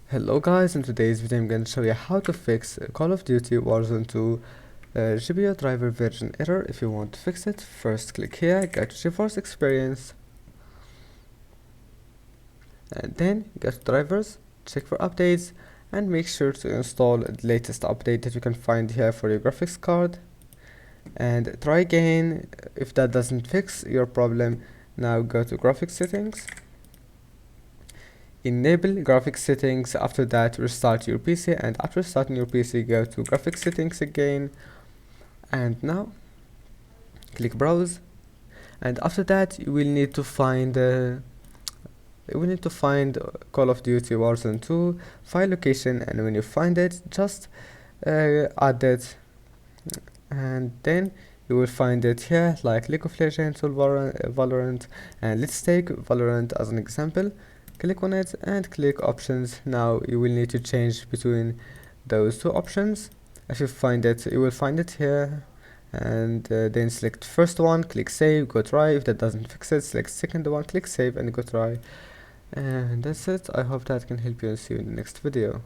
Hello guys, in today's video I'm going to show you how to fix Call of Duty Warzone 2 GPU driver version error. If you want to fix it, first click here, go to GeForce Experience, and then go to drivers, check for updates, and make sure to install the latest update that you can find here for your graphics card. And try again. If that doesn't fix your problem, now go to graphics settings, enable graphics settings. After that, restart your PC, and after starting your PC, go to graphics settings again, and now click browse. And after that, you will need to find Call of Duty Warzone 2 file location, and when you find it, just add it, and then you will find it here, like League of Legends or Valorant. And let's take Valorant as an example. Click on it and click options. Now you will need to change between those two options. If you find it, you will find it here, and then select first one, click save, go try. If that doesn't fix it, select second one, click save, and go try. And that's it. I hope that can help you, and see you in the next video.